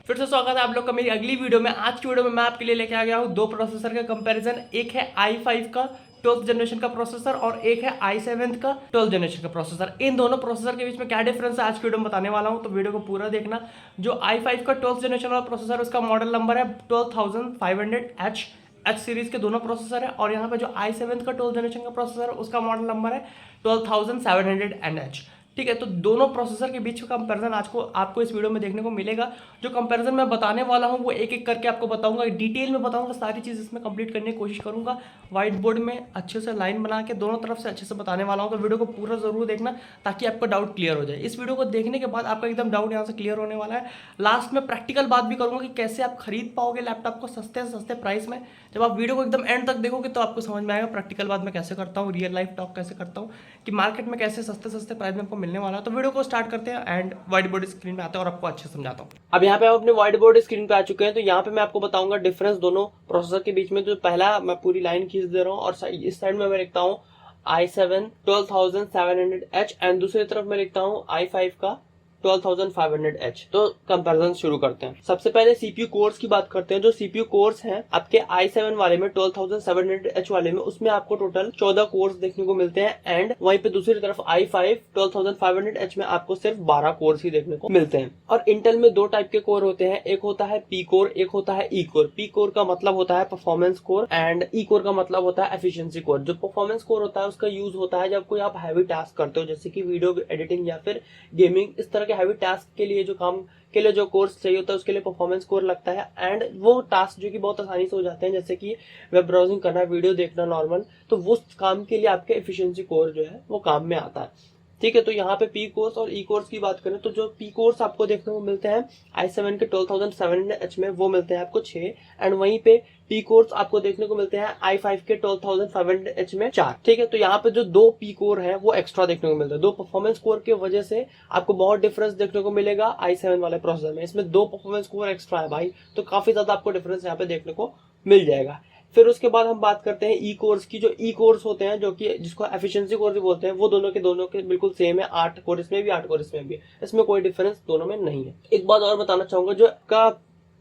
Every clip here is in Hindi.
फिर से स्वागत है आप लोग का मेरी अगली वीडियो में। आज की वीडियो में मैं आपके लिए लेके आ गया हूँ दो प्रोसेसर का कंपैरिजन। एक है i5 का 12th जनरेशन का प्रोसेसर और एक है i7 का 12th जनरेशन का प्रोसेसर। इन दोनों प्रोसेसर के बीच में क्या डिफरेंस है आज की वीडियो में बताने वाला हूँ, तो वीडियो को पूरा देखना। जो i5 का 12th जनरेशन वाला प्रोसेसर उसका मॉडल नंबर है 12500H। एच सीरीज के दोनों प्रोसेसर है। और यहाँ पे जो i7 का 12th जनरेशन का प्रोसेसर है उसका मॉडल नंबर है 12700NH। ठीक है, तो दोनों प्रोसेसर के बीच का कंपैरिजन आज को आपको इस वीडियो में देखने को मिलेगा। जो कंपैरिजन मैं बताने वाला हूं वो एक एक करके आपको बताऊंगा, डिटेल में बताऊंगा, सारी चीज़ इसमें कंप्लीट करने की कोशिश करूंगा। व्हाइट बोर्ड में अच्छे से लाइन बना के दोनों तरफ से अच्छे से बताने वाला हूं, तो वीडियो को पूरा जरूर देखना ताकि आपका डाउट क्लियर हो जाए। इस वीडियो को देखने के बाद आपका एकदम डाउट यहाँ से क्लियर होने वाला है। लास्ट में प्रैक्टिकल बात भी करूंगा कि कैसे आप खरीद पाओगे लैपटॉप को सस्ते से सस्ते प्राइस में। जब आप वीडियो को एकदम एंड तक देखोगे तो आपको समझ में आएगा प्रैक्टिकल बात मैं कैसे करता हूँ, रियल लाइफ टॉक कैसे करता हूँ कि मार्केट में कैसे सस्ते सस्ते प्राइस में आपको मिलने वाला है। तो वीडियो को स्टार्ट करते हैं एंड व्हाइट बोर्ड स्क्रीन पे आते हैं और आपको अच्छे समझाता हूँ। अब यहाँ पे हम अपने व्हाइट बोर्ड स्क्रीन पे आ चुके हैं, तो यहाँ पे मैं आपको बताऊंगा डिफरेंस दोनों प्रोसेसर के बीच में। जो पहला मैं पूरी लाइन खींच दे रहा हूँ और इस साइड में मैं लिखता हूँ i7 12700H एंड दूसरी तरफ मैं लिखता हूँ i5 का 12500H। तो कंपैरिजन शुरू करते हैं। सबसे पहले सीपीयू कोर्स की बात करते हैं। जो सीपीयू कोर्स हैं आपके i7 वाले में 12700H वाले में, उसमें आपको टोटल 14 कोर्स देखने को मिलते हैं एंड वहीं पे दूसरी तरफ i5 12500H में आपको सिर्फ 12 कोर्स ही देखने को मिलते हैं। और इंटेल में दो टाइप के कोर होते हैं, एक होता है पी कोर, एक होता है ई कोर। पी कोर का मतलब होता है performance core and E core का मतलब होता है एफिशिएंसी कोर। जो परफॉर्मेंस कोर होता है उसका यूज होता है जब कोई आप हैवी टास्क करते हो, जैसे कि वीडियो एडिटिंग या फिर गेमिंग, इस तरह हैवी टास्क के लिए जो काम के लिए जो कोर्स चाहिए होता है उसके लिए परफॉर्मेंस कोर लगता है। एंड वो टास्क जो कि बहुत आसानी से हो जाते हैं, जैसे कि वेब ब्राउजिंग करना, वीडियो देखना नॉर्मल, तो वो काम के लिए आपके एफिशिएंसी कोर जो है वो काम में आता है। ठीक है, तो यहाँ पे पी कोर्स और ई कोर्स की बात करें तो जो पी कोर्स आपको देखने को मिलते हैं i7 के 12700H में वो मिलते हैं आपको 6 एंड वहीं पे पी कोर्स आपको देखने को मिलते हैं i5 के 12500H में 4। ठीक है, तो यहाँ पे जो दो पी कोर है वो एक्स्ट्रा देखने को मिलता है। दो परफॉर्मेंस कोर की वजह से आपको बहुत डिफरेंस देखने को मिलेगा i7 वाले प्रोसेसर में। इसमें दो परफॉर्मेंस कोर एक्स्ट्रा है भाई, तो काफी ज्यादा आपको डिफरेंस यहाँ पे देखने को मिल जाएगा। फिर उसके बाद हम बात करते हैं ई कोर्स की। जो ई कोर्स होते हैं, जो कि जिसको एफिशिएंसी कोर्स भी बोलते हैं, वो दोनों के बिल्कुल सेम है। 8 कोर इसमें भी, 8 कोर इसमें भी, इसमें कोई डिफरेंस दोनों में नहीं है। एक बात और बताना चाहूंगा, जो का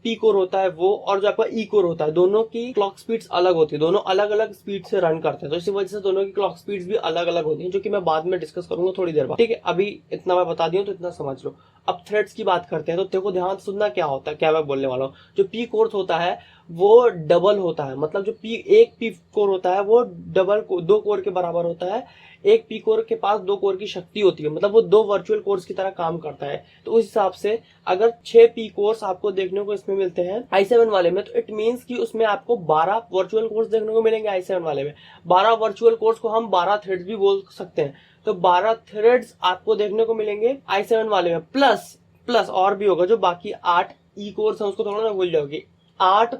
पी कोर होता है वो और जो आपका ई कोर होता है, दोनों की क्लॉक स्पीड्स अलग होती है, दोनों अलग अलग स्पीड से रन करते हैं, तो इसी वजह से दोनों की क्लॉक स्पीड्स भी अलग अलग होती हैं, जो कि मैं बाद में डिस्कस करूंगा थोड़ी देर बाद। ठीक है, अभी इतना मैं बता दिया तो इतना समझ लो। अब थ्रेड्स की बात करते हैं, तो देखो ध्यान से सुनना क्या होता है, क्या मैं बोलने वाला हूँ। जो पी कोर्स होता है वो डबल होता है, मतलब जो एक पी कोर होता है वो डबल दो कोर के बराबर होता है। एक पी कोर के पास दो कोर की शक्ति होती है, मतलब वो दो वर्चुअल कोर्स की तरह काम करता है। तो उस हिसाब से अगर 6 पी कोर्स आपको देखने को इसमें मिलते हैं i7 वाले में, तो इट मींस कि उसमें आपको 12 वर्चुअल कोर्स देखने को मिलेंगे i7 वाले में। 12 वर्चुअल कोर्स को हम 12 थ्रेड्स भी बोल सकते हैं, तो 12 थ्रेड्स आपको देखने को मिलेंगे i7 वाले में। प्लस और भी होगा, जो बाकी 8 ई कोर्स है उसको थोड़ा ना भूल जाओगे। 8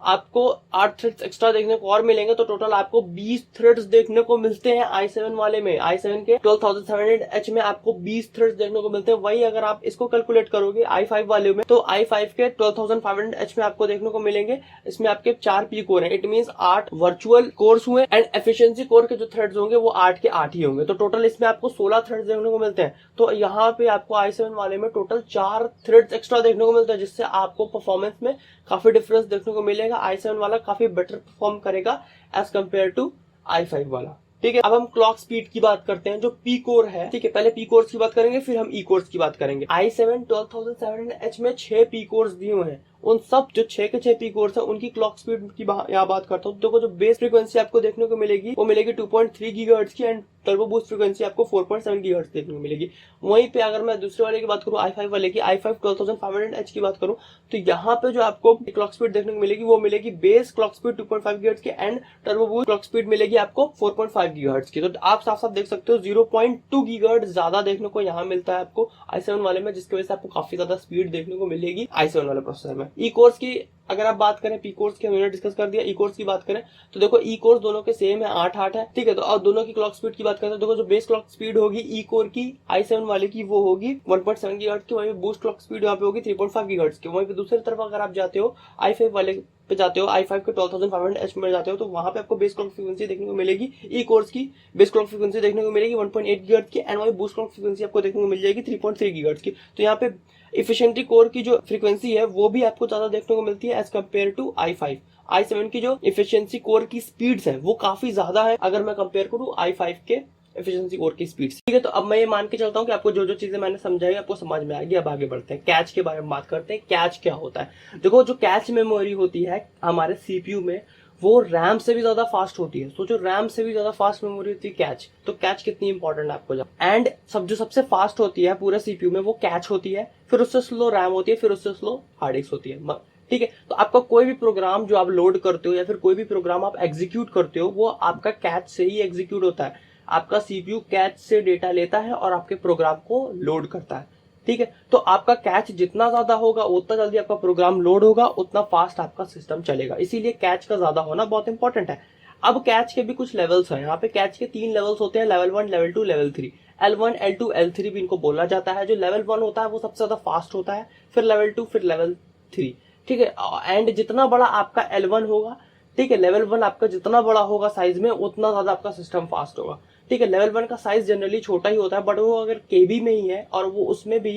आपको 8 थ्रेड्स एक्स्ट्रा देखने को और मिलेंगे, तो टोटल आपको 20 थ्रेड्स देखने को मिलते हैं i7 वाले में। i7 के 12700H में आपको 20 थ्रेड्स देखने को मिलते हैं। वही अगर आप इसको कैलकुलेट करोगे i5 वाले में, तो i5 के 12500H में आपको देखने को मिलेंगे, इसमें आपके 4 पी कोर है। इट मींस 8 वर्चुअल कोर्स हुए एंड एफिशिएंसी कोर के जो थ्रेड्स होंगे वो 8 के 8 ही होंगे, तो टोटल इसमें आपको 16 थ्रेड्स देखने को मिलते हैं। तो यहाँ पे आपको i7 वाले में टोटल 4 थ्रेड्स एक्स्ट्रा देखने को मिलता है, जिससे आपको परफॉर्मेंस में काफी डिफरेंस देखने को मिलेगा। i7 वाला काफी बेटर परफॉर्म करेगा एज कंपेयर टू i5 वाला। ठीक है, अब हम क्लॉक स्पीड की बात करते हैं। जो पी कोर है, ठीक है, पहले पी कोर्स की बात करेंगे फिर हम ई कोर्स की बात करेंगे। i7 12700H में 6 पी कोर्स दिए हुए हैं, उन सब जो 6 के 6 पी कोर्स है उनकी क्लॉक स्पीड की यहाँ बात करता हूँ। देखो, जो बेस फ्रीक्वेंसी आपको देखने को मिलेगी वो मिलेगी 2.3 गीगाहर्ट्ज की एंड टर्बो बूस्ट फ्रीक्वेंसी आपको 4.7 गीगाहर्ट्ज देखने को मिलेगी। वहीं पे अगर मैं दूसरे वाले की बात करूँ, i5 वाले की, i5 12500H की बात करूँ, तो यहाँ पे जो आपको क्लॉक स्पीड देखने को मिलेगी वो मिलेगी बेस क्लॉक स्पीड 2.5 गीगाहर्ट्ज की and turbo boost clock speed मिलेगी आपको 4.5 गीगाहर्ट्ज की। तो आप साफ साफ देख सकते हो 0.2 गीगाहर्ट्ज ज्यादा देखने को यहाँ मिलता है आपको i7 वाले में, जिसकी वजह से आपको काफी ज्यादा स्पीड देखने को मिलेगी i7 वाले प्रोसेसर में। ई कोर्स की अगर आप बात करें, पी कोर्स की हमने डिस्कस कर दिया। ई कोर्स की बात करें तो देखो ई कोर्स दोनों के सेम है, 8 है। ठीक है, तो अब दोनों की क्लॉक स्पीड की बात करें तो देखो, जो बेस क्लॉक स्पीड होगी ई कोर की i7 वाले की वो होगी 1.7 गीगाहर्ट्ज की, वहीं पे बूस्ट क्लॉक स्पीड यहाँ पे होगी 3.5 गीगाहर्ट्ज की। वहीं पे दूसरी तरफ अगर आप जाते हो i5 वाले पे जाते हो, i5 के 12500H में जाते हो, तो वहां पे आपको बेस क्लॉक फ्रीक्वेंसी देखने को मिलेगी। ई कोर्स की बेस क्लॉक फ्रीक्वेंसी देखने को मिलेगी 1.8 गीगाहर्ट्ज की एंड वहीं बूस्ट क्लॉक फ्रीक्वेंसी आपको देखने को मिल जाएगी 3.3 गीगाहर्ट्ज की। तो यहाँ पे इफिशिएंसी कोर की जो फ्रीक्वेंसी है वो भी आपको ज्यादा देखने को मिलती है as compare to i5। i7 की जो इफिशिएंसी कोर की स्पीड्स है वो काफी ज्यादा है अगर मैं कंपेयर करूँ i5 के एफिशिएंसी कोर की स्पीड। ठीक है, तो अब मैं ये मान के चलता हूँ कि आपको जो जो चीजें मैंने समझाई आपको समझ में आएगी। अब आगे बढ़ते हैं, कैच के बारे में बात करते हैं। कैच क्या होता है? देखो, जो कैच मेमोरी होती है हमारे सीपीयू में वो रैम से भी ज्यादा फास्ट होती है। सोचो, रैम से भी ज्यादा फास्ट मेमोरी होती है कैच, तो कैच कितनी इंपॉर्टेंट है आपको जान। एंड जो सबसे फास्ट होती है पूरे सीपीयू में वो कैच होती है, फिर उससे स्लो रैम होती है, फिर उससे स्लो हार्ड डिस्क होती है। ठीक है, तो आपका कोई भी प्रोग्राम जो आप लोड करते हो या फिर कोई भी प्रोग्राम आप एग्जीक्यूट करते हो वो आपका कैच से ही एग्जीक्यूट होता है। आपका सीपीयू कैच से डेटा लेता है और आपके प्रोग्राम को लोड करता है। ठीक है, तो आपका कैच जितना ज्यादा होगा उतना जल्दी आपका प्रोग्राम लोड होगा, उतना फास्ट आपका सिस्टम चलेगा। इसीलिए कैच का ज्यादा होना बहुत इंपॉर्टेंट है। अब कैच के भी कुछ लेवल्स हैं। यहाँ पे कैच के 3 लेवल्स होते हैं, level 1, level 2, level 3। L1, L2, L3 भी इनको बोला जाता है। जो लेवल 1 होता है वो सबसे ज्यादा फास्ट होता है, फिर लेवल 2, फिर लेवल 3। ठीक है, एंड जितना बड़ा आपका L1 होगा, ठीक है, लेवल 1 आपका जितना बड़ा होगा साइज में उतना ज्यादा आपका सिस्टम फास्ट होगा। ठीक है, लेवल 1 का साइज जनरली छोटा ही होता है, बट वो अगर केबी में ही है और वो उसमें भी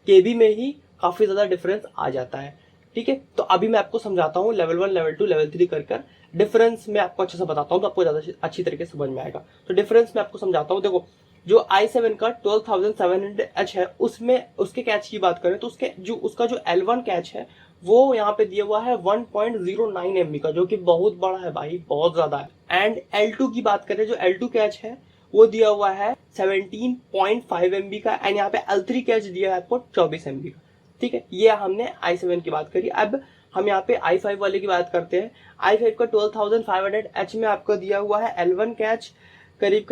केबी में ही काफी ज्यादा डिफरेंस आ जाता है। ठीक है, तो अभी मैं आपको समझाता हूँ लेवल 1, लेवल 2, लेवल 3 कर डिफरेंस मैं आपको अच्छे से बताता हूँ तो आपको ज्यादा अच्छी तरीके से समझ में आएगा। तो डिफरेंस मैं आपको समझाता हूँ। देखो, जो i7 का 12700H है उसमें उसके कैच की बात करें तो उसका जो L1 कैच है वो यहाँ पे दिया हुआ है 1.09 MB का, जो कि बहुत बड़ा है भाई, बहुत ज्यादा है। एंड L2 की बात करें, जो L2 कैच है वो दिया हुआ है 17.5 MB का। एंड यहाँ पे L3 कैच दिया है आपको 24 MB का। ठीक है, ये हमने i7 की बात करी। अब हम यहाँ पे i5 वाले की बात करते हैं। i5 का 12500H में आपको दिया हुआ है L1 कैच करीब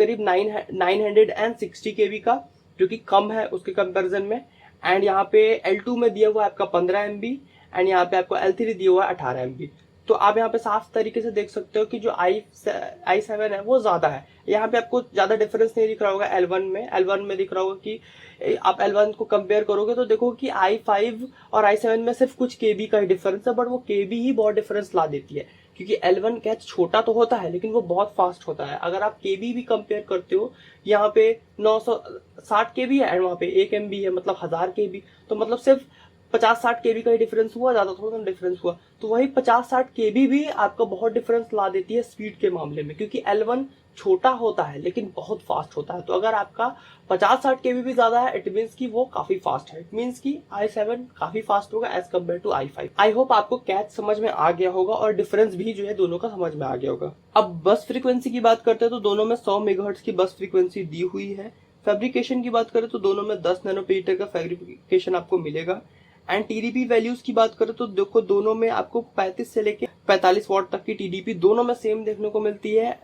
960 KB का, जो कि कम है उसके कंपैरिजन में। एंड यहाँ पे L2 में दिया हुआ है आपका 15 MB एंड यहाँ पे आपको L3 दिया हुआ है 18 MB। तो आप यहाँ पे साफ तरीके से देख सकते हो कि जो i7 है वो ज्यादा है। यहाँ पे आपको ज्यादा डिफरेंस नहीं दिख रहा होगा L1 में दिख रहा होगा कि आप L1 को कंपेयर करोगे तो देखो कि i5 और i7 में सिर्फ कुछ केबी का ही डिफरेंस है, बट वो केबी ही बहुत डिफरेंस ला देती है, क्योंकि L1 कैच छोटा तो होता है लेकिन वो बहुत फास्ट होता है। अगर आप केबी भी कंपेयर करते हो, यहाँ पे 960 केबी है एंड वहाँ पे 1 MB है, मतलब 1000 केबी, तो मतलब सिर्फ 50-60 केबी का ही डिफरेंस हुआ, ज्यादा थोड़ा सा डिफरेंस हुआ। तो वही 50-60 केबी भी आपका बहुत डिफरेंस ला देती है स्पीड के मामले में, क्योंकि L1 छोटा होता है लेकिन बहुत फास्ट होता है। तो अगर आपका 50-60 केबी भी ज्यादा है, इट मीन्स की वो काफी फास्ट है। इट मीन्स की i7 काफी फास्ट होगा as compare to i5। I hope आपको कैच समझ में आ गया होगा और डिफरेंस भी जो है दोनों का समझ में आ गया होगा। अब बस फ्रीक्वेंसी की बात करते हैं तो दोनों में 100 मेगाहर्ट्ज की बस फ्रीक्वेंसी दी हुई है। फैब्रिकेशन की बात करें तो दोनों में 10 नैनोमीटर का फैब्रिकेशन आपको मिलेगा। एंड टीडीपी वैल्यूज की बात करें तो देखो, दोनों में आपको 35 से लेके 45 वॉट तक की टीडीपी दोनों में सेम देखने को मिलती है।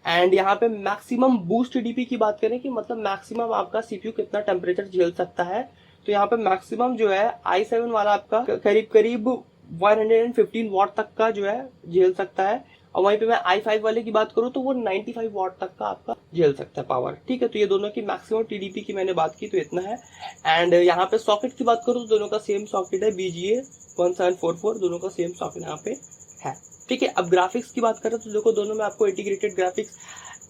एंड यहाँ पे मैक्सिमम बूस्ट टीडीपी की बात करें कि मतलब मैक्सिमम आपका सीपीयू कितना टेम्परेचर झेल सकता है, तो यहाँ पे मैक्सिमम जो है i7 वाला आपका करीब 115 वॉट तक का जो है झेल सकता है। और वहीं पे मैं i5 वाले की बात करूँ तो वो 95 वॉट तक का आपका झेल सकता है पावर। ठीक है, तो ये दोनों की मैक्सिमम टीडीपी की मैंने बात की तो इतना है। एंड यहाँ पे सॉकेट की बात करूँ तो दोनों का सेम सॉकेट है, BGA 1744, दोनों का सेम सॉकेट यहाँ पे है। ठीक है, अब ग्राफिक्स की बात करें तो देखो, दोनों में आपको integrated graphics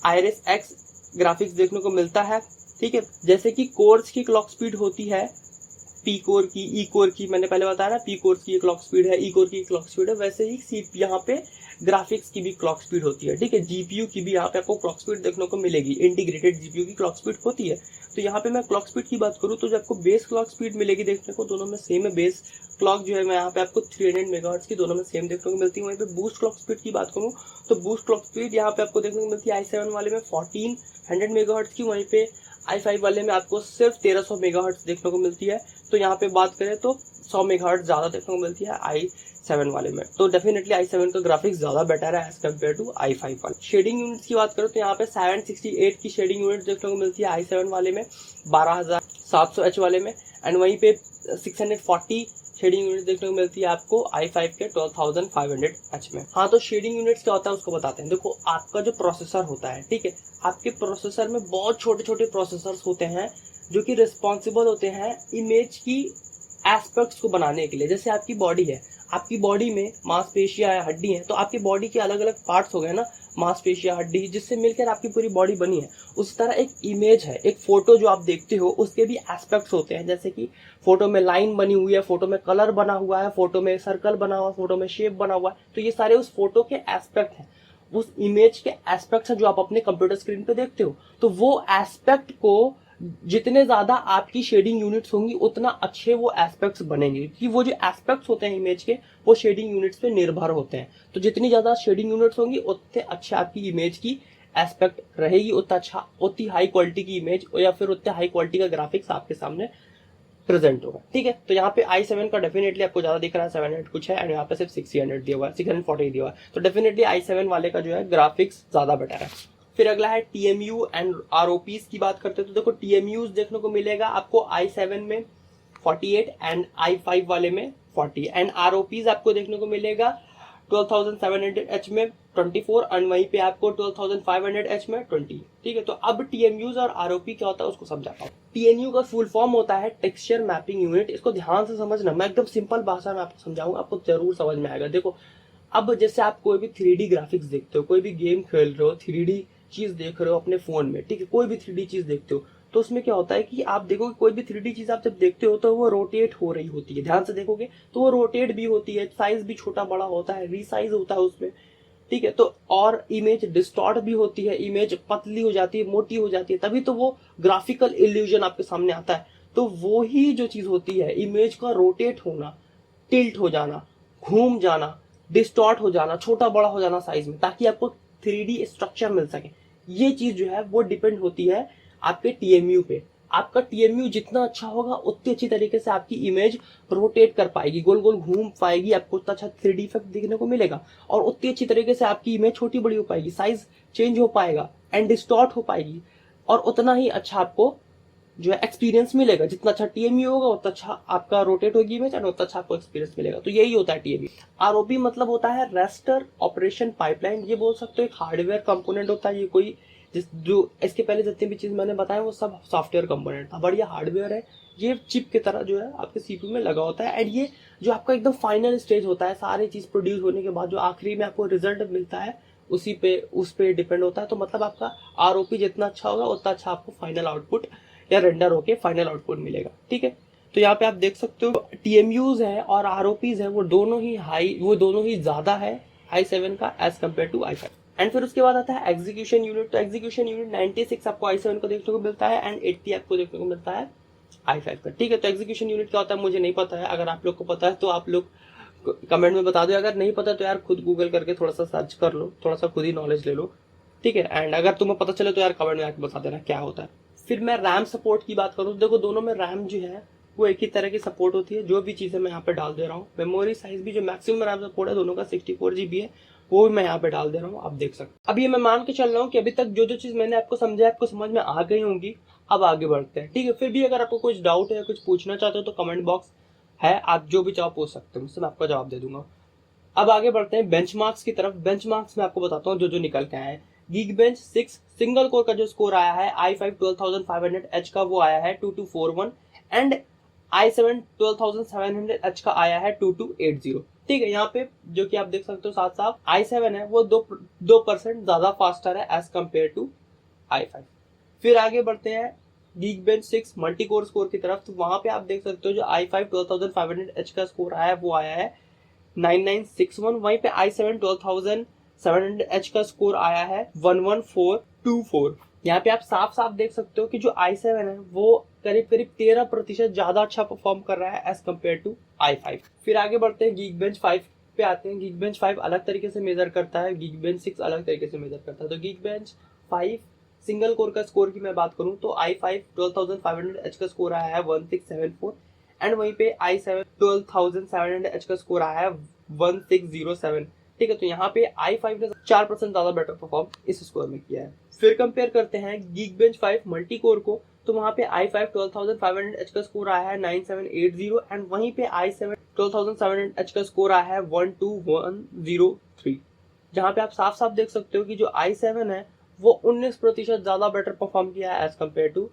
Iris X graphics देखने को मिलता है। ठीक है, जैसे कि कोर्स की क्लॉक स्पीड होती है पी कोर की, ई कोर की, मैंने पहले बताया ना, पी कोर की क्लॉक स्पीड है, ई कोर की क्लॉक स्पीड है, वैसे ही यहाँ पे ग्राफिक्स की भी क्लॉक स्पीड होती है। ठीक है, जीपीयू की भी यहाँ पे आपको क्लॉक स्पीड देखने को मिलेगी, इंटीग्रेटेड जीपीयू की क्लॉक स्पीड होती है। तो यहाँ पे मैं क्लॉक स्पीड की बात करूँ तो जो आपको बेस क्लॉक स्पीड मिलेगी देखने को, दोनों में सेम है। बेस क्लॉक जो है मैं यहाँ पे आपको 300 मेगाहर्ट्ज की दोनों में सेम देखने को मिलती है। वहीं पे बूस्ट क्लॉक स्पीड की बात करूँ तो बूस्ट क्लॉक स्पीड यहाँ पे आपको देखने को मिलती है i7 वाले में 1400 मेगाहर्ट्ज की, वहीं पे i5 वाले में आपको सिर्फ 1300 मेगाहर्ट्ज देखने को मिलती है। तो यहाँ पे बात करें तो 100 मेगाहर्ट्ज ज्यादा देखने को मिलती है i7 वाले में। तो डेफिनेटली i7 का ग्राफिक्स ज्यादा बेटर है एज कम्पेयर टू i5 वाले। शेडिंग यूनिट्स की बात करें तो यहाँ पे 768 की शेडिंग यूनिट देखने को मिलती है i7 वाले में, 12700H वाले में। एंड वहीं पे 640 शेडिंग यूनिट देखने को मिलती है आपको i5 के 12500H में। हाँ, तो शेडिंग यूनिट्स क्या होता है उसको बताते हैं। देखो, आपका जो प्रोसेसर होता है, ठीक है, आपके प्रोसेसर में बहुत छोटे छोटे प्रोसेसर्स होते हैं जो कि रिस्पॉन्सिबल होते हैं इमेज की एस्पेक्ट्स को बनाने के लिए। जैसे आपकी बॉडी है, आपकी बॉडी में मांसपेशियां है, हड्डी है, तो आपकी बॉडी के अलग अलग पार्ट्स हो गए ना, मांसपेशियां, हड्डी, जिससे मिलकर आपकी पूरी बॉडी बनी है। उस तरह एक इमेज है, एक फोटो जो आप देखते हो उसके भी एस्पेक्ट्स होते हैं। जैसे कि फोटो में लाइन बनी हुई है, फोटो में कलर बना हुआ है, फोटो में सर्कल बना हुआ है, फोटो में शेप बना हुआ है, तो ये सारे उस फोटो के एस्पेक्ट हैं, उस इमेज के एस्पेक्ट्स हैं जो आप अपने कंप्यूटर स्क्रीन पे देखते हो। तो वो एस्पेक्ट को जितने ज्यादा आपकी शेडिंग यूनिट्स होंगी उतना अच्छे वो एस्पेक्ट्स बनेंगे, क्योंकि वो जो एस्पेक्ट्स होते हैं इमेज के वो शेडिंग यूनिट्स पे निर्भर होते हैं। तो जितनी ज्यादा शेडिंग यूनिट्स होंगी उतने अच्छे आपकी इमेज की एस्पेक्ट रहेगी, उतना अच्छा, उतनी हाई क्वालिटी की इमेज या फिर उतने हाई क्वालिटी का ग्राफिक्स आपके सामने प्रेजेंट होगा। ठीक है, तो यहाँ पे i7 का डेफिनेटली आपको ज्यादा दिख रहा है, 700 कुछ है, एंड यहाँ पे सिर्फ 600 दिया हुआ है, 640 दिया हुआ है, तो डेफिनेटली i7 वाले का जो है ग्राफिक्स ज्यादा बेटर है। फिर अगला है TMU एंड ROPs की बात करते हैं, तो देखो TMUs देखने को मिलेगा आपको i7 में 48 एंड i5 वाले में 40, एंड ROPs आपको देखने को मिलेगा 12700H में 24 एंड वहीं पे आपको 12500H में 20। ठीक है, तो अब TMUs और ROP क्या होता है उसको समझाता हूँ। TMU का फुल फॉर्म होता है टेक्सचर मैपिंग यूनिट। इसको ध्यान से समझना, मैं एकदम सिंपल भाषा में आपको समझाऊंगा, आपको जरूर समझ में आएगा। देखो, अब जैसे आप कोई भी 3D ग्राफिक्स देखते हो, कोई भी गेम खेल रहे हो, 3D चीज देख रहे हो अपने फोन में, ठीक है, कोई भी 3D चीज देखते हो, तो उसमें क्या होता है कि आप देखोगे कोई भी 3D चीज आप जब देखते हो तो वो रोटेट हो रही होती है। ध्यान से देखोगे तो वो रोटेट भी होती है, साइज भी छोटा बड़ा होता है, रीसाइज होता है उसमें। ठीक है, तो और इमेज डिस्टॉर्ट भी होती है, इमेज पतली हो जाती है, मोटी हो जाती है, तभी तो वो ग्राफिकल इल्यूजन आपके सामने आता है। तो वो ही जो चीज होती है, इमेज का रोटेट होना, टिल्ट हो जाना, घूम जाना, डिस्टॉर्ट हो जाना, छोटा बड़ा हो जाना साइज में, ताकि आपको 3D स्ट्रक्चर मिल सके, ये चीज जो है वो डिपेंड होती है आपके TMU पे। आपका TMU जितना अच्छा होगा उतनी अच्छी तरीके से आपकी इमेज रोटेट कर पाएगी, गोल गोल घूम पाएगी, आपको उतना अच्छा 3D इफेक्ट देखने को मिलेगा, और उतनी अच्छी तरीके से आपकी इमेज छोटी बड़ी हो पाएगी, साइज चेंज हो पाएगा एंड डिस्टॉर्ट हो पाएगी, और उतना ही अच्छा आपको जो है एक्सपीरियंस मिलेगा। जितना अच्छा TMU होगा उतना अच्छा आपका रोटेट होगी इमेज एंड उतना अच्छा आपको एक्सपीरियंस मिलेगा। तो यही होता है TMU। ROP मतलब होता है रेस्टर ऑपरेशन पाइपलाइन, ये बोल सकते हो एक हार्डवेयर कंपोनेंट होता है। ये कोई जो इसके पहले जितनी भी चीज मैंने बताया वो सब सॉफ्टवेयर कंपोनेंट था, बट ये हार्डवेयर है, ये चिप की तरह जो है आपके CPU में लगा होता है, एंड ये जो आपका एकदम फाइनल स्टेज होता है, सारी चीज प्रोड्यूस होने के बाद जो आखिरी में आपको रिजल्ट मिलता है उस पे डिपेंड होता है। तो मतलब आपका ROP जितना अच्छा होगा उतना अच्छा आपको फाइनल आउटपुट या रेंडर होके फाइनल आउटपुट मिलेगा। ठीक है, तो यहाँ पे आप देख सकते हो TMUs है और ROPs है, वो दोनों ही ज्यादा है i7 का as compare to i5। And फिर उसके बाद आता है एग्जीक्यूशन यूनिट। तो एग्जीक्यूशन यूनिट 96 आपको i7 को देखने को मिलता है एंड 80 आपको देखने को मिलता है i5 का। ठीक है, तो एग्जीक्यूशन यूनिट क्या होता है मुझे नहीं पता है, अगर आप लोग को पता है तो आप लोग कमेंट में बता दो, अगर नहीं पता तो यार खुद गूगल करके थोड़ा सा सर्च कर लो, थोड़ा सा खुद ही नॉलेज ले लो। ठीक है, एंड अगर तुम्हें पता चले तो यार कमेंट में आके बता देना क्या होता है। फिर मैं रैम सपोर्ट की बात करूँ तो देखो दोनों में रैम जो है वो एक ही तरह की सपोर्ट होती है, जो भी चीज़ें मैं यहाँ पे डाल दे रहा हूँ। मेमोरी साइज भी जो मैक्सिमम रैम सपोर्ट है दोनों का 64 GB है, वो भी मैं यहाँ पे डाल दे रहा हूँ, आप देख सकते हैं। अब ये मैं मान के चल रहा हूँ कि अभी तक जो जो चीज़ मैंने आपको समझा आपको समझ में आ गई होंगी। अब आगे बढ़ते हैं। ठीक है, फिर भी अगर आपको कुछ डाउट है, कुछ पूछना चाहते हो तो कमेंट बॉक्स है, आप जो भी चाहो पूछ सकते हो मुझसे, मैं आपका जवाब दे दूंगा। अब आगे बढ़ते हैं बेंचमार्क्स की तरफ। बेंचमार्क्स में आपको बताता हूँ जो जो निकल के आए हैं। Geekbench 6 सिंगल कोर का जो स्कोर आया है i5 12500H का वो आया है 2241 एंड i7 12700H का आया है 2280। ठीक है, यहाँ पे जो कि आप देख सकते हो साथ साथ i7 है वो 2% ज्यादा फास्टर है एज कम्पेयर टू i5। फिर आगे बढ़ते हैं Geekbench 6 मल्टी कोर स्कोर की तरफ। तो वहां पे आप देख सकते हो जो i5 12500H का स्कोर आया है वो आया है 9961, वहीं पे i7 12700H का स्कोर आया है 11424। यहाँ पे आप साफ साफ देख सकते हो कि जो i7 है वो करीब करीब 13% ज्यादा अच्छा परफॉर्म कर रहा है एज कम्पेयर टू i5। फिर आगे बढ़ते हैं Geekbench 5 पे आते हैं। Geekbench 5 अलग तरीके से मेजर करता है, Geekbench 6 अलग तरीके से मेजर करता है। तो Geekbench 5 सिंगल कोर का स्कोर की मैं बात करूं तो i5 12500H का स्कोर आया है 1674 एंड वहीं पे i7 12700H का स्कोर आया है 1607। ठीक है, तो यहाँ पे i5 ने 4% ज्यादा बेटर परफॉर्म इस स्कोर में किया है। फिर कंपेयर करते हैं Geekbench 5 मल्टी कोर को, तो वहां पे i5 12500H का स्कोर आया है 9780 एंड वहीं पे i7 12700H का स्कोर आया है 12103। जहाँ पे आप साफ साफ देख सकते हो कि जो i7 है वो 19% ज्यादा बेटर परफॉर्म किया है एज कम्पेयर टू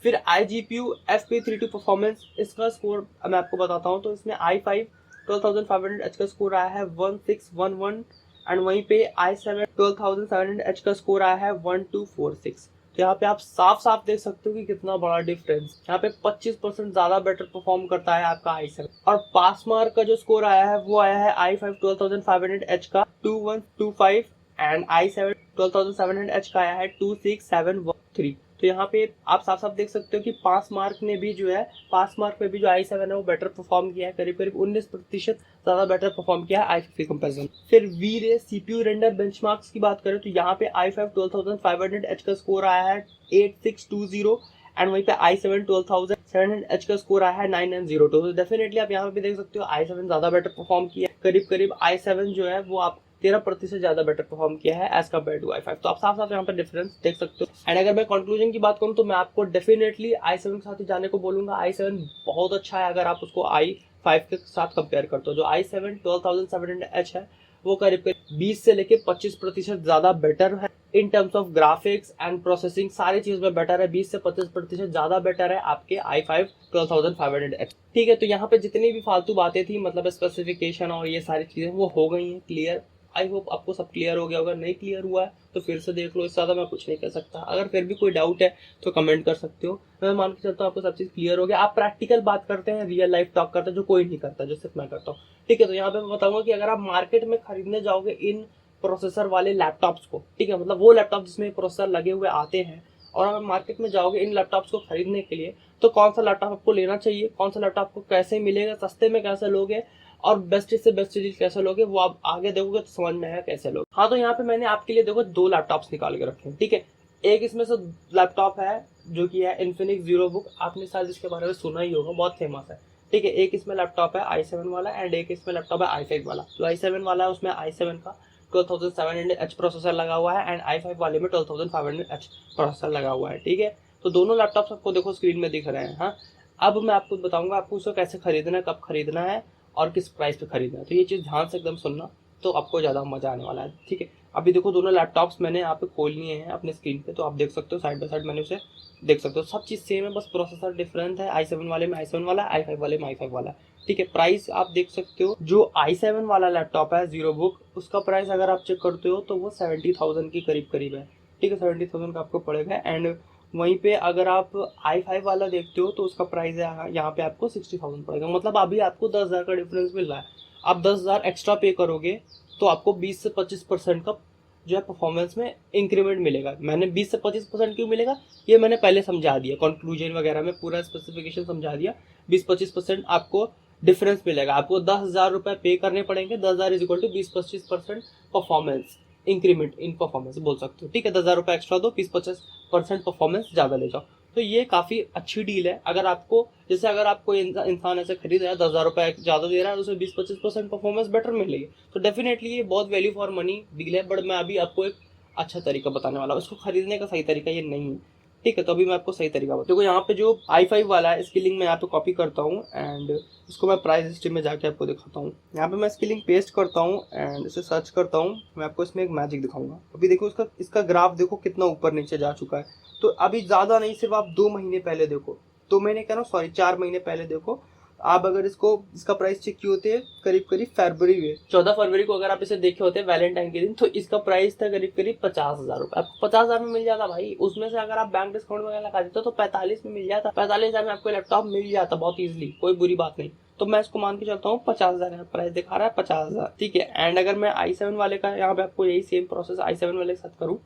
फिर iGPU FP32 परफॉर्मेंस, इसका स्कोर मैं आपको बताता हूँ। तो इसमें i5 12,500H का स्कोर आया है 1611 एंड वहीं पे i7 12,700H का स्कोर आया है 1246। तो यहाँ पे आप साफ साफ देख सकते हो कि कितना बड़ा डिफरेंस। यहाँ पे 25% ज्यादा बेटर परफॉर्म करता है आपका i7। और पास मार्क का जो स्कोर आया है वो आया है i5 12,500H का 2125 एंड i7 12,700H का आया है 26713। तो यहाँ पे आप साफ साफ देख सकते हो कि पास मार्क ने भी जो है, पास मार्क में भी जो i7 है वो बेटर परफॉर्म किया है, करीब करीब 19% ज्यादा बेटर परफॉर्म किया है i5 के कंपैरिजन। फिर वीरे सीपीयू रेंडर बेंचमार्क्स की बात करें तो यहाँ पे i5 12,500H का स्कोर आया है 8620 एंड वहीं पे i7 12,700H का स्कोर आया है 9902। तो डेफिनेटली आप यहाँ पे भी देख सकते हो i7 ज्यादा बेटर परफॉर्म किया है, करीब करीब i7 जो है वो आप 13% ज्यादा बेटर परफॉर्म किया है एज कम्पेयर टू i5। तो आप साफ साफ यहाँ पे डिफरेंस देख सकते हो। एंड अगर मैं कंक्लूजन की बात करूँ तो मैं आपको डेफिनेटली i7 के साथ ही जाने को बोलूंगा। i7 बहुत अच्छा है अगर आप उसको i5 के साथ कंपेयर करते हो। जो i7 12,700H है वो करीब करीब 20 से लेके 25% ज्यादा बेटर है in terms of graphics and processing, सारी चीज में बेटर है। 20 से 25% ज्यादा बेटर है आपके i5 12,500H। ठीक है, तो यहाँ पे जितनी भी फालतू बातें थी, मतलब स्पेसिफिकेशन और ये सारी चीजें, वो हो गई हैं क्लियर। आई होप आपको सब क्लियर हो गया होगा। नहीं क्लियर हुआ है तो फिर से देख लो, इससे ज्यादा मैं कुछ नहीं कर सकता। अगर फिर भी कोई डाउट है तो कमेंट कर सकते हो। मैं मान के चलता हूँ आपको सब चीज क्लियर हो गया। आप प्रैक्टिकल बात करते हैं, रियल लाइफ टॉक करते हैं, जो कोई नहीं करता, जो सिर्फ मैं करता हूँ। ठीक है, तो यहाँ पे मैं बताऊंगा कि अगर आप मार्केट में खरीदने जाओगे इन प्रोसेसर वाले लैपटॉप्स को, ठीक है, मतलब वो लैपटॉप जिसमें प्रोसेसर लगे हुए आते हैं, और अगर मार्केट में जाओगे इन लैपटॉप्स को खरीदने के लिए, तो कौन सा लैपटॉप आपको लेना चाहिए, कौन सा लैपटॉप आपको कैसे मिलेगा, सस्ते में कैसे लोगे और बेस्ट से बेस्ट चीज कैसे लोगे, वो आप आगे देखोगे तो समझ में आएगा कैसे लोगे। हाँ, तो यहाँ पे मैंने आपके लिए देखो 2 लैपटॉप्स निकाल के रखे हैं। ठीक है, एक इसमें से लैपटॉप है जो कि है इन्फिनिक्स ZeroBook, आपने शायद इसके बारे में सुना ही होगा, बहुत फेमस है। ठीक है, एक इसमें लैपटॉप है i7 वाला एंड एक इसमें लैपटॉप है i5 वाला। जो i7 वाला है उसमें i7 का 12,700H प्रोसेसर लगा हुआ है एंड i5 वाले में 12,500H प्रोसेसर लगा हुआ है। ठीक है, तो दोनों लैपटॉप्स आपको देखो स्क्रीन में दिख रहे हैं। हाँ, अब मैं आपको बताऊंगा आपको उसको कैसे खरीदना है, कब खरीदना है और किस प्राइस पे खरीदना है। तो ये चीज़ ध्यान से एकदम सुनना, तो आपको ज़्यादा मजा आने वाला है। ठीक है, अभी देखो दोनों लैपटॉप्स मैंने यहाँ पे खोल लिए हैं अपने स्क्रीन पे, तो आप देख सकते हो साइड बाय साइड मैंने उसे देख सकते हो, सब चीज़ सेम है, बस प्रोसेसर डिफरेंट है। i7 वाले में i7 वाला है, i5 वाले में i5 वाला है। ठीक है, प्राइस आप देख सकते हो, जो i7 वाला लैपटॉप है ZeroBook, उसका प्राइस अगर आप चेक करते हो तो वो 70,000 के करीब करीब है। ठीक है, 70,000 का आपको पड़ेगा। एंड वहीं पे अगर आप i5 वाला देखते हो तो उसका प्राइस है यहाँ पे आपको 60,000 पड़ेगा। मतलब अभी आपको 10,000 का डिफरेंस मिल रहा है। आप 10,000 एक्स्ट्रा पे करोगे तो आपको 20 से 25% का जो है परफॉर्मेंस में इंक्रीमेंट मिलेगा। मैंने 20 से 25% क्यों मिलेगा ये मैंने पहले समझा दिया, कंक्लूजन वगैरह में पूरा स्पेसिफिकेशन समझा दिया। 20-25% आपको डिफरेंस मिलेगा। आपको 10,000 रुपये पे करने पड़ेंगे। 10,000 is equal to 20-25% performance increment in performance बोल सकते हो। ठीक है, 10,000 रुपये एक्स्ट्रा दो, 20-25% परफॉर्मेंस ज़्यादा ले जाओ। तो ये काफ़ी अच्छी डील है। अगर आपको, जैसे अगर आपको इंसान ऐसे खरीद रहा है 10,000 रुपये ज़्यादा दे रहा है, उसे 20-25% परफॉर्मेंस बेटर मिलेगी, तो डेफिनेटली ये बहुत वैल्यू फॉर मनी डील है। बट मैं अभी आपको एक अच्छा तरीका बताने वाला हूँ, इसको खरीदने का सही तरीका ये नहीं है। ठीक है, तो अभी मैं आपको सही तरीका बताऊँ। देखो यहाँ पे जो i5 वाला है इसकी लिंक मैं यहाँ पे कॉपी करता हूँ एंड इसको मैं प्राइस हिस्ट्री में जाके आपको दिखाता हूँ। यहाँ पे मैं इसकी लिंक पेस्ट करता हूँ एंड इसे सर्च करता हूँ। मैं आपको इसमें एक मैजिक दिखाऊंगा। अभी देखो इसका ग्राफ देखो कितना ऊपर नीचे जा चुका है। तो अभी ज़्यादा नहीं, सिर्फ आप 2 महीने पहले देखो, 2 महीने कह रहा हूँ, सॉरी 4 महीने पहले देखो आप। अगर इसका प्राइस चेक किए होते करीब करीब फरवरी में, 14 फरवरी को अगर आप इसे देखे होते वैलेंटाइन के दिन, तो इसका प्राइस था करीब करीब 50,000 रुपये। आपको 50,000 में मिल जाता भाई। उसमें से अगर आप बैंक डिस्काउंट वगैरह लगा देते तो 45 में मिल जाता। 45,000 में आपको लैपटॉप मिल जाता बहुत ईजिली, कोई बुरी बात नहीं। तो मैं इसको मान के चलता हूँ 50,000 प्राइस दिखा रहा है 50,000। ठीक है, एंड अगर मैं i7 वाले का यहाँ पे आपको यही सेम प्रोसेस i7 वाले के साथ करूँ,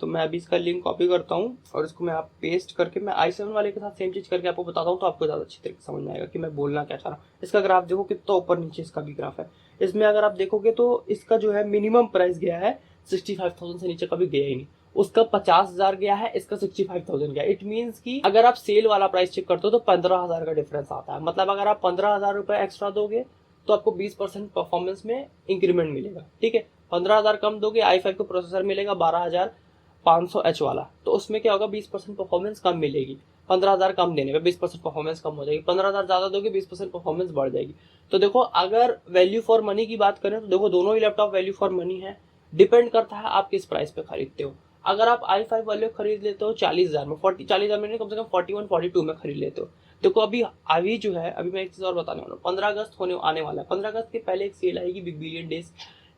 तो मैं अभी इसका लिंक कॉपी करता हूँ और इसको मैं आप पेस्ट करके मैं i7 वाले के साथ सेम चीज़ करके आपको बताता हूँ, तो आपको ज़्यादा अच्छी तरीके समझ में आएगा कि मैं बोलना क्या चाह रहा हूँ। इसका ग्राफ देखो कितना ऊपर नीचे इसका भी ग्राफ है। इसमें अगर आप देखोगे तो इसका जो है मिनिमम प्राइस गया है 65,000 से नीचे कभी गया ही नहीं। उसका 50,000 गया है, इसका 65,000 गया। इट मीन्स कि अगर आप सेल वाला प्राइस चेक करते हो तो 15,000 का डिफरेंस आता है। मतलब अगर आप 15,000 रुपये एक्स्ट्रा दोगे तो आपको 20% परफॉर्मेंस में इंक्रीमेंट मिलेगा। ठीक है, 15,000 कम दोगे i5 को प्रोसेसर मिलेगा 12,500H वाला, तो उसमें क्या होगा 20% परफॉर्मेंस कम मिलेगी। 15,000 कम देने पे 20% परफॉर्मेंस कम हो जाएगी। 15,000 ज़्यादा दोगे 20% परफॉर्मेंस बढ़ जाएगी। तो देखो अगर वैल्यू फॉर मनी की बात करें तो देखो दोनों ही लैपटॉप वैल्यू फॉर मनी है। डिपेंड करता है आप किस प्राइस पे खरीदते हो। अगर आप i5 वाले खरीद लेते हो 40,000 में, 40,000 में नहीं, कम से कम 41 42 में खरीद लेते हो। देखो अभी जो है, अभी मैं एक चीज़ और बताने वाला हूँ, 15 अगस्त आने वाला है। 15 अगस्त के पहले एक सेल आएगी, बिग बिलियन डेज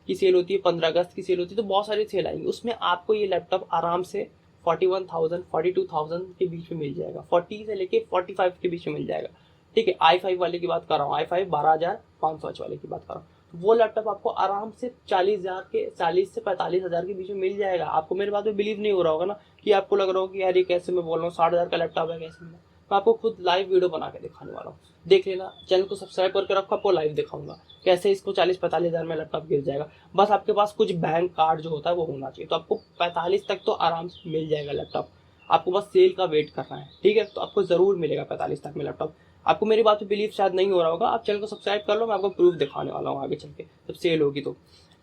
की सेल होती है, 15 अगस्त की सेल होती है, तो बहुत सारी सेल आएंगी। उसमें आपको ये लैपटॉप आराम से 41,000 42,000 के बीच में मिल जाएगा, 40 से लेके 45 के बीच में मिल जाएगा। ठीक है, i5 वाले की बात कर रहा हूँ, i5 12,500 वाले की बात कर रहा हूँ। वो लैपटॉप आपको आराम से 40 से 45,000 के बीच में मिल जाएगा। आपको मेरे बात में बिलीव नहीं हो रहा होगा ना, कि आपको लग रहा हो कि यार ये कैसे मैं बोल रहा हूँ, 60,000 का लैपटॉप है, कैसे मिला। मैं आपको खुद लाइव वीडियो बना के दिखाने वाला हूँ, देख लेना। चैनल को सब्सक्राइब करके रखो, आपको लाइव दिखाऊंगा कैसे इसको 40-45,000 में लैपटॉप गिर जाएगा। बस आपके पास कुछ बैंक कार्ड जो होता है वो होना चाहिए, तो आपको 45 तक तो आराम से मिल जाएगा लैपटॉप। आपको बस सेल का वेट करना है, ठीक है, तो आपको जरूर मिलेगा 45 तक में लैपटॉप। आपको मेरी बात पे बिलीव शायद नहीं हो रहा होगा, आप चैनल को सब्सक्राइब कर लो, मैं आपको प्रूफ दिखाने वाला हूँ आगे चल के जब सेल होगी तो।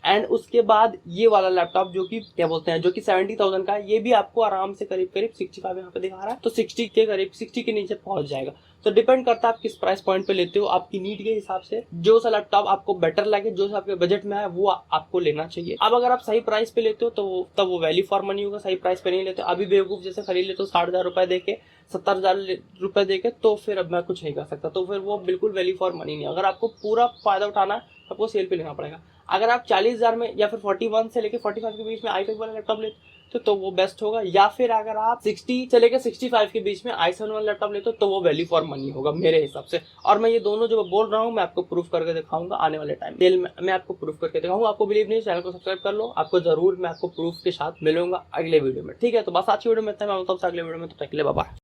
एंड उसके बाद ये वाला लैपटॉप जो कि क्या बोलते हैं, जो कि 70,000 का है, ये भी आपको आराम से करीब 65 यहाँ पे दिखा रहा है, तो 60 के करीब, 60 के नीचे पहुंच जाएगा। तो डिपेंड करता है आप किस प्राइस पॉइंट पे लेते हो, आपकी नीड के हिसाब से जो सा लैपटॉप आपको बेटर लगे, जो सा आपके बजट में है, वो आपको लेना चाहिए। अब अगर आप सही प्राइस पे लेते हो तो तब वो वैल्यू फॉर मनी होगा, सही प्राइस पे नहीं लेते अभी बेवकूफ जैसे खरीद लेते हो 60,000 रुपए देके, 70,000 रुपए देके, तो फिर अब मैं कुछ नहीं कर सकता, तो फिर वो बिल्कुल वैल्यू फॉर मनी नहीं। अगर आपको पूरा फायदा उठाना है, आपको सेल पे लेना पड़ेगा। अगर आप 40,000 में या फिर 41 से लेके 45 के बीच में i5 वाला लैपटॉप लेते तो वो बेस्ट होगा। या फिर अगर आप 60 से लेकर 65 के बीच में i7 वाला लैपटॉप लेते हो तो वो वैल्यू फॉर मनी होगा मेरे हिसाब से। और मैं ये दोनों जो बोल रहा हूँ मैं आपको प्रूफ करके दिखाऊंगा आने वाले टाइम सेल में, मैं आपको प्रूफ करके दिखाऊंगा। आपको बिलीव नहीं, चैनल को सब्सक्राइब कर लो, आपको जरूर मैं आपको प्रूफ के साथ मिलूंगा अगले वीडियो में। ठीक है, तो बस आज की वीडियो में इतना, मैं अगले वीडियो में, तो तक के लिए बाय बाय।